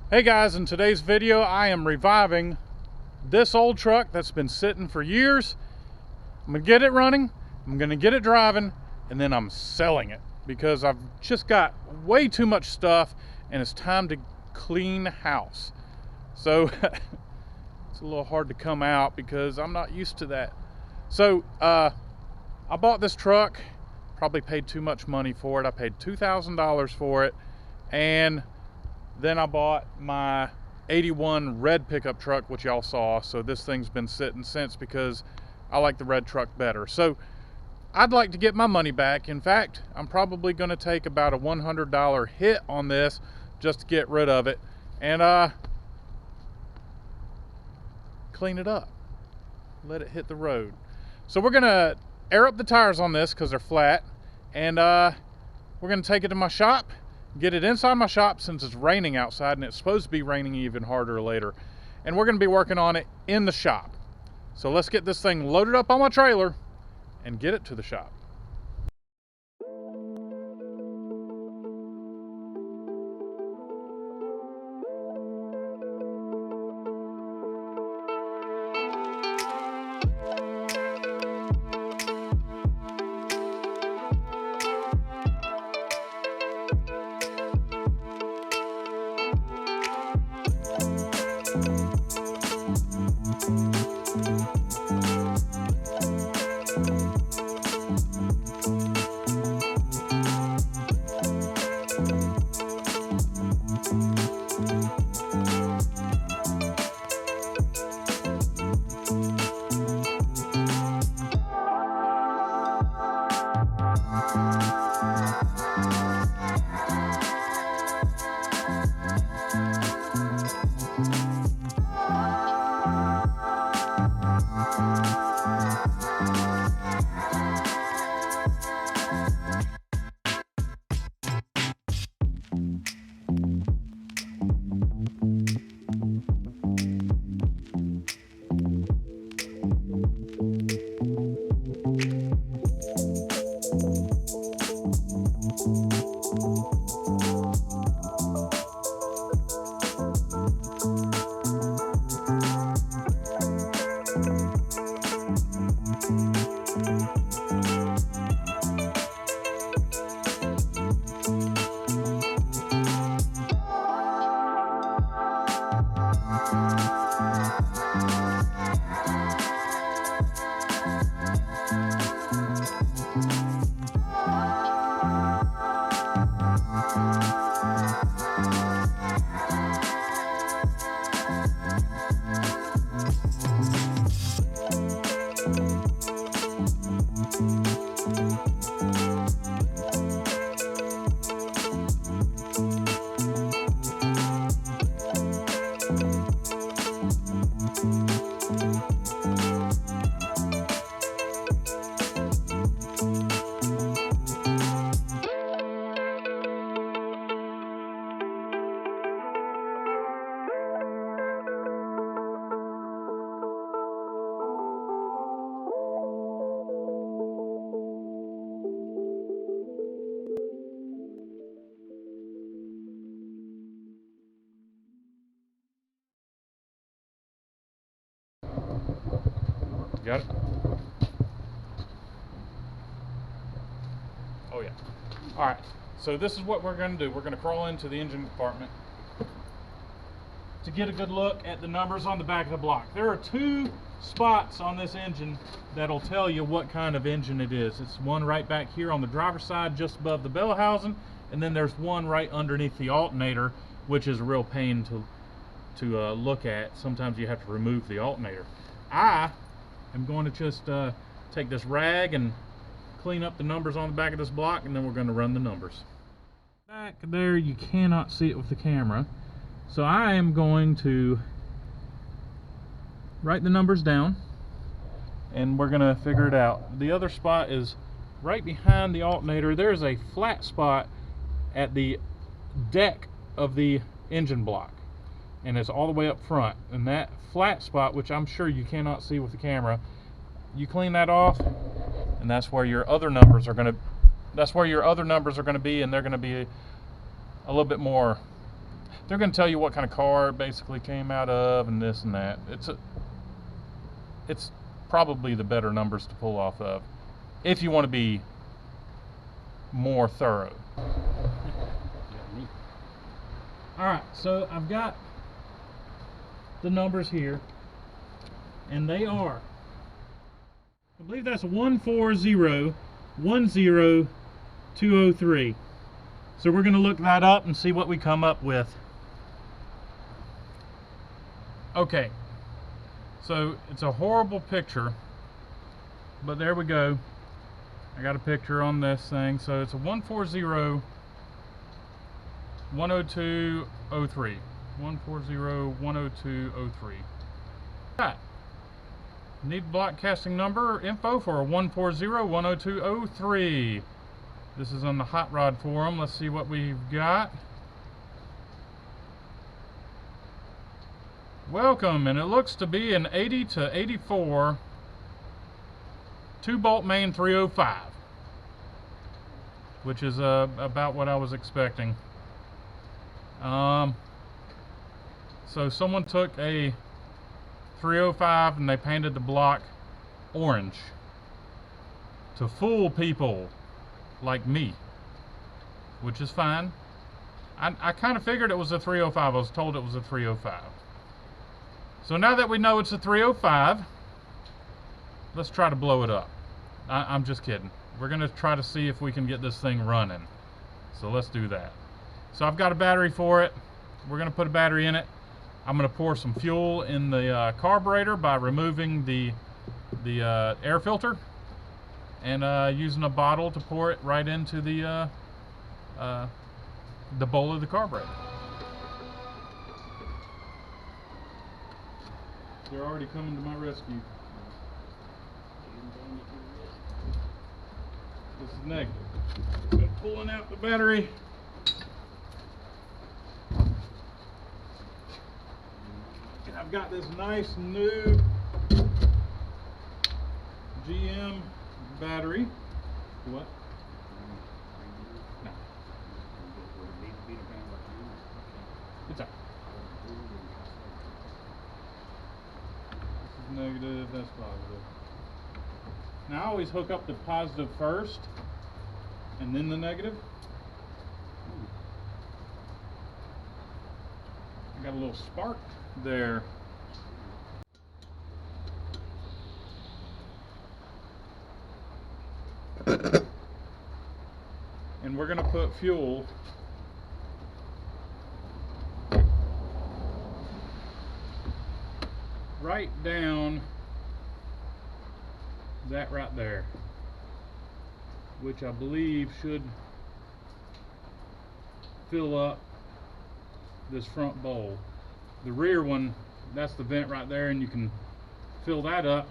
Hey guys, in today's video I am reviving this old truck that's been sitting for years. I'm gonna get it running, I'm gonna get it driving, and then I'm selling it because I've just got way too much stuff and it's time to clean house. So it's a little hard to come out because I'm not used to that. So I bought this truck, probably paid too much money for it. I paid $2,000 for it, and then I bought my 81 red pickup truck, which y'all saw. So this thing's been sitting since because I like the red truck better. So I'd like to get my money back. In fact, I'm probably going to take about a $100 hit on this just to get rid of it and clean it up, let it hit the road. So we're going to air up the tires on this because they're flat, and we're going to take it to my shop, get it inside my shop since it's raining outside, and it's supposed to be raining even harder later, and we're going to be working on it in the shop. So let's get this thing loaded up on my trailer and get it to the shop. Got it? Oh yeah. All right, so this is what we're going to do. We're going to crawl into the engine compartment to get a good look at the numbers on the back of the block. There are two spots on this engine that'll tell you what kind of engine it is. It's one right back here on the driver's side just above the bellows housing, and then there's one right underneath the alternator, which is a real pain to look at. Sometimes you have to remove the alternator. I'm going to just take this rag and clean up the numbers on the back of this block, and then we're going to run the numbers. Back there you cannot see it with the camera, so I am going to write the numbers down and we're going to figure it out. The other spot is right behind the alternator. There's a flat spot at the deck of the engine block, and it's all the way up front, and that flat spot, which I'm sure you cannot see with the camera, you clean that off, and that's where your other numbers are going to be, and they're going to be a little bit more They're going to tell you what kind of car it basically came out of and this and that. It's probably the better numbers to pull off of if you want to be more thorough. Alright, so I've got the numbers here, and they are, I believe that's 140-10203. So we're going to look that up and see what we come up with. Okay, so it's a horrible picture, but there we go. I got a picture on this thing. So it's a 140-10203. 140-10203. Right. Need block casting number info for a 140-10203. This is on the Hot Rod forum. Let's see what we've got. Welcome, and it looks to be an 80 to 84 2-bolt main 305, which is about what I was expecting. So someone took a 305 and they painted the block orange to fool people like me, which is fine. I kind of figured it was a 305. I was told it was a 305. So now that we know it's a 305, let's try to blow it up. I'm just kidding. We're going to try to see if we can get this thing running. So let's do that. So I've got a battery for it. We're going to put a battery in it. I'm going to pour some fuel in the carburetor by removing the air filter and using a bottle to pour it right into the bowl of the carburetor. They're already coming to my rescue. This is negative. Been pulling out the battery. And I've got this nice new GM battery. What? No. It's out. This is negative, that's positive. Now I always hook up the positive first and then the negative. I got a little spark there. And we're going to put fuel right down that right there, which I believe should fill up this front bowl. The rear one, that's the vent right there, and you can fill that up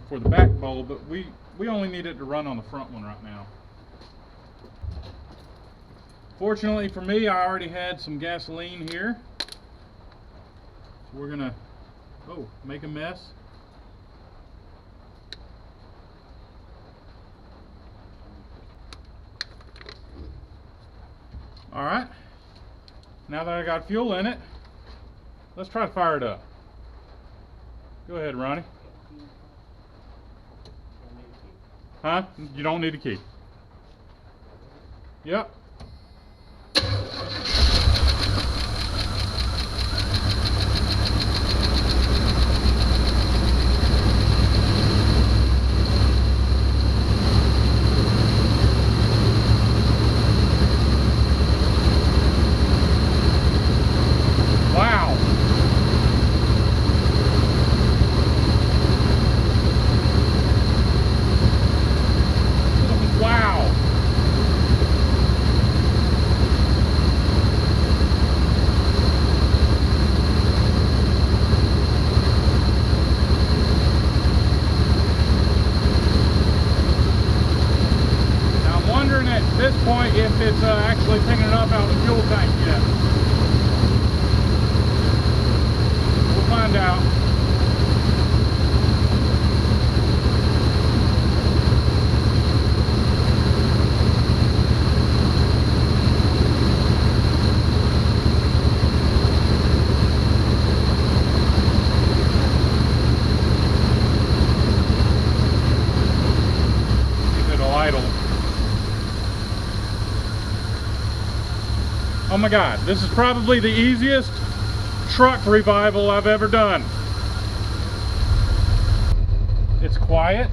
for the back bowl, but we only need it to run on the front one right now. Fortunately for me, I already had some gasoline here, so we're gonna make a mess. All right, now that I got fuel in it, let's try to fire it up. Go ahead, Ronnie. Huh? You don't need a key. Yep. my God, this is probably the easiest truck revival I've ever done. It's quiet,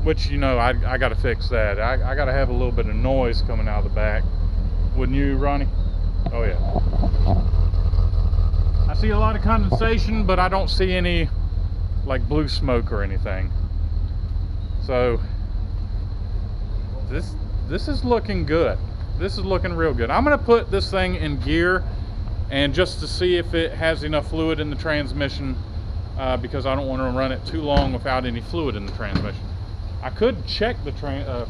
which, you know, I gotta fix that. I gotta have a little bit of noise coming out of the back. Wouldn't you, Ronnie? Oh yeah. I see a lot of condensation, but I don't see any like blue smoke or anything. So this is looking good. This is looking real good. I'm gonna put this thing in gear and just to see if it has enough fluid in the transmission, because I don't want to run it too long without any fluid in the transmission. I could check the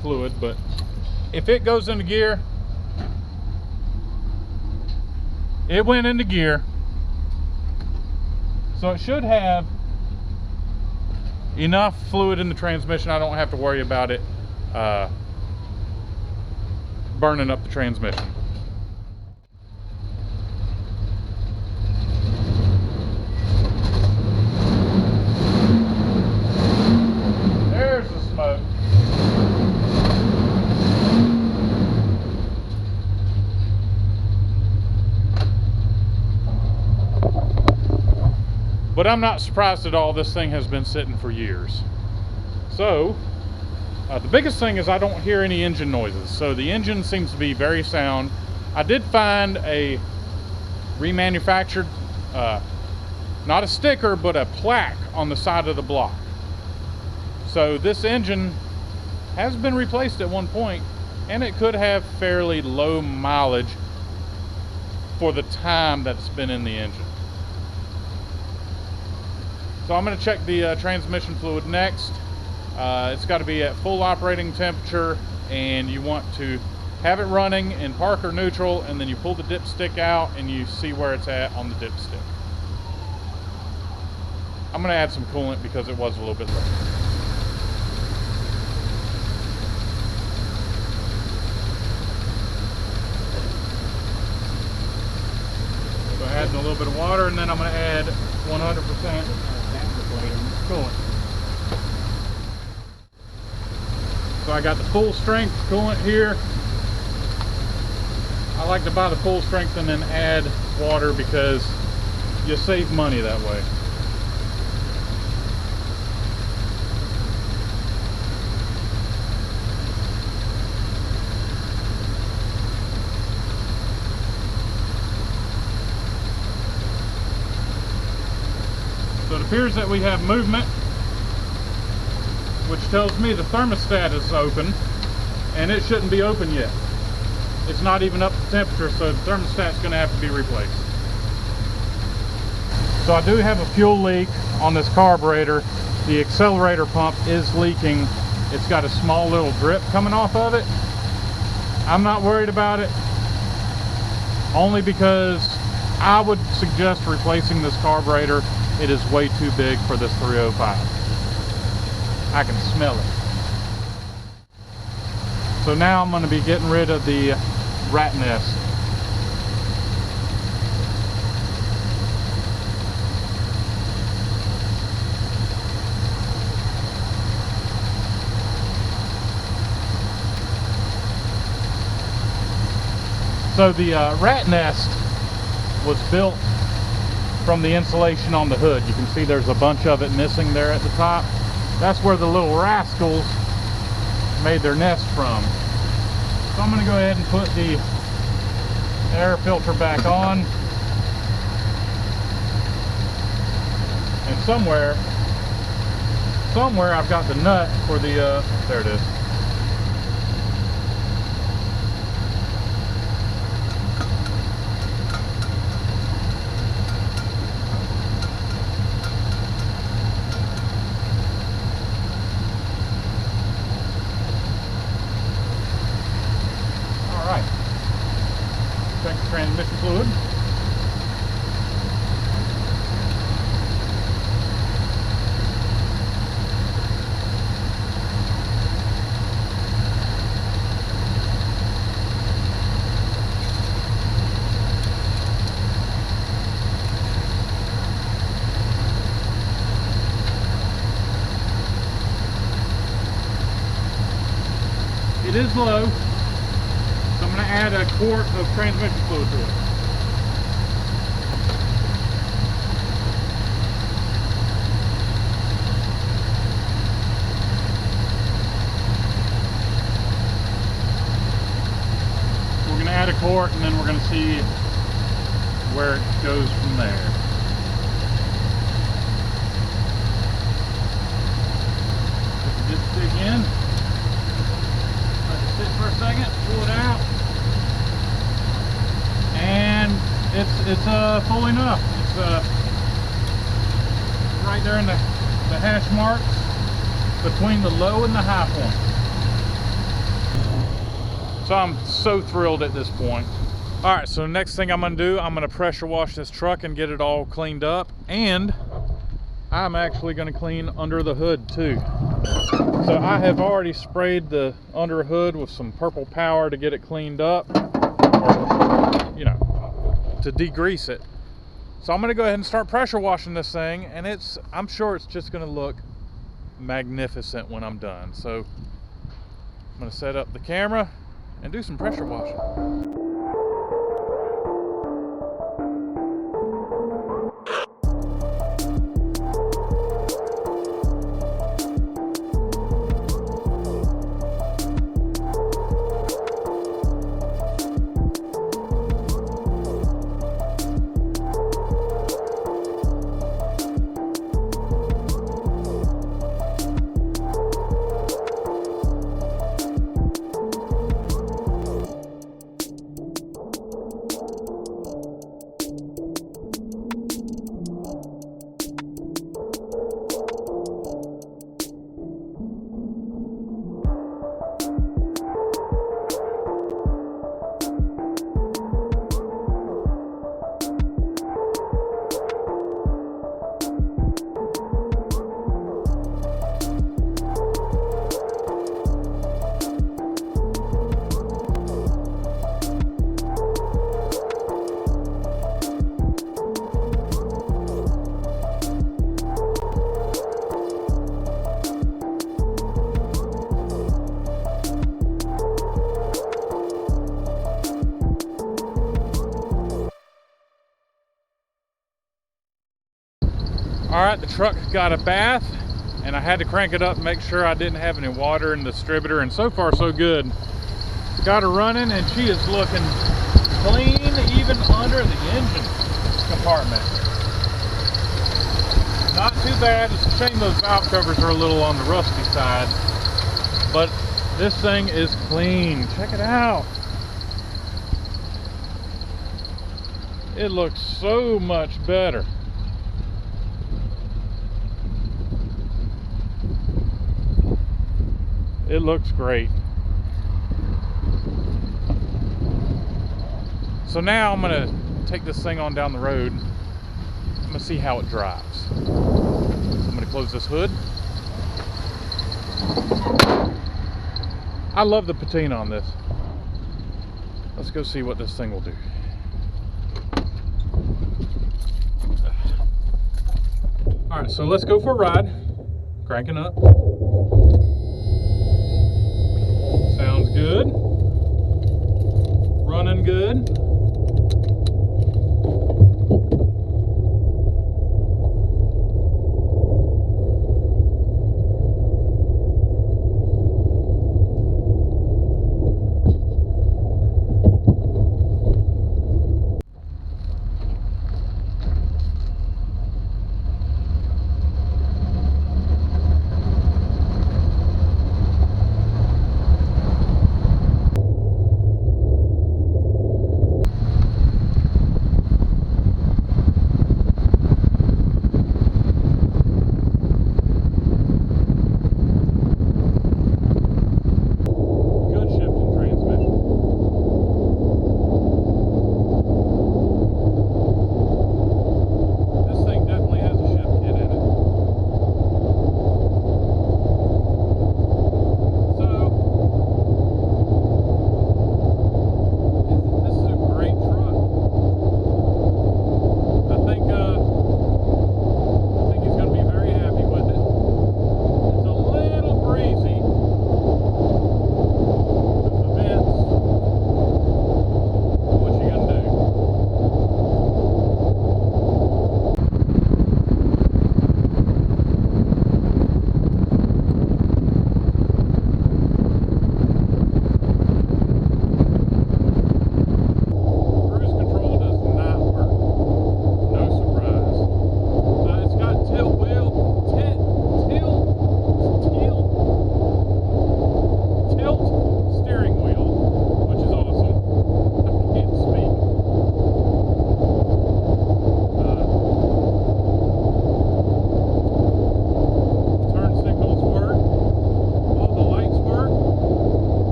fluid, but if it goes into gear, it went into gear, so it should have enough fluid in the transmission. I don't have to worry about it burning up the transmission. There's the smoke. But I'm not surprised at all. This thing has been sitting for years. So the biggest thing is I don't hear any engine noises. So the engine seems to be very sound. I did find a remanufactured, not a sticker, but a plaque on the side of the block. So this engine has been replaced at one point, and it could have fairly low mileage for the time that it's been in the engine. So I'm going to check the transmission fluid next. It's got to be at full operating temperature, and you want to have it running in park or neutral, and then you pull the dipstick out and you see where it's at on the dipstick. I'm going to add some coolant because it was a little bit low. So adding a little bit of water, and then I'm going to add 100% coolant. So I got the full strength coolant here. I like to buy the full strength and then add water because you save money that way. So it appears that we have movement, which tells me the thermostat is open, and it shouldn't be open yet. It's not even up to temperature, so the thermostat's going to have to be replaced. So I do have a fuel leak on this carburetor. The accelerator pump is leaking. It's got a small little drip coming off of it. I'm not worried about it, only because I would suggest replacing this carburetor. It is way too big for this 305. I can smell it. So now I'm going to be getting rid of the rat nest. So the rat nest was built from the insulation on the hood. You can see there's a bunch of it missing there at the top. That's where the little rascals made their nest from. So I'm going to go ahead and put the air filter back on. And somewhere I've got the nut for the, there it is. Check the transmission fluid. It is low, so I'm going to add add a quart of transmission fluid to it. We're going to add a quart and then we're going to see where it goes from there. Just stick in. Let it sit for a second. Pull it out. And it's full enough. It's right there in the hash marks between the low and the high point. So I'm so thrilled at this point. All right, so next thing I'm gonna do, I'm gonna pressure wash this truck and get it all cleaned up, and I'm actually gonna clean under the hood too. So I have already sprayed the under hood with some Purple Power to get it cleaned up, or, you know, to degrease it. So I'm gonna go ahead and start pressure washing this thing, and I'm sure it's just gonna look magnificent when I'm done. So I'm gonna set up the camera and do some pressure washing. All right, the truck got a bath, and I had to crank it up and make sure I didn't have any water in the distributor, and so far so good. Got her running, and she is looking clean even under the engine compartment. Not too bad. It's a shame those valve covers are a little on the rusty side, but this thing is clean. Check it out. It looks so much better. It looks great. So now I'm gonna take this thing on down the road. I'm gonna see how it drives. I'm gonna close this hood. I love the patina on this. Let's go see what this thing will do. All right, so let's go for a ride. Cranking up. Sounds good. Running good.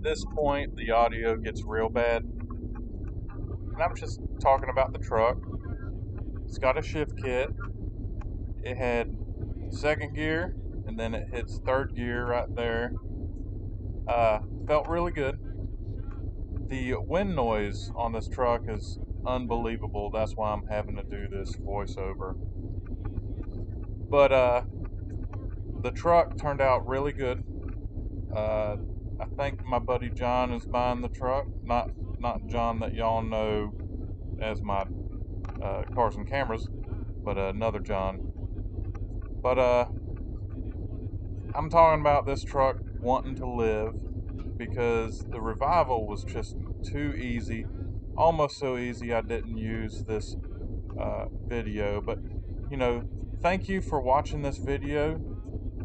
this point, the audio gets real bad. And I'm just talking about the truck. It's got a shift kit. It had second gear, and then it hits third gear right there. Felt really good. The wind noise on this truck is unbelievable. That's why I'm having to do this voiceover. But the truck turned out really good. I think my buddy John is buying the truck. Not John that y'all know as my Cars and Cameras, but another John. But I'm talking about this truck wanting to live because the revival was just too easy. Almost so easy I didn't use this video. But, you know, thank you for watching this video.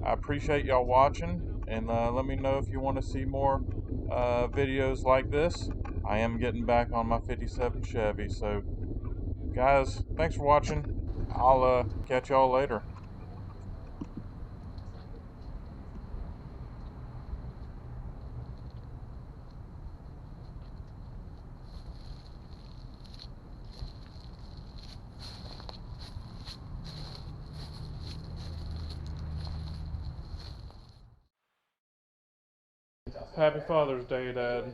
I appreciate y'all watching, and let me know if you want to see more videos like this. I am getting back on my 57 Chevy, so guys, thanks for watching. I'll catch y'all later. Happy Father's Day, Dad.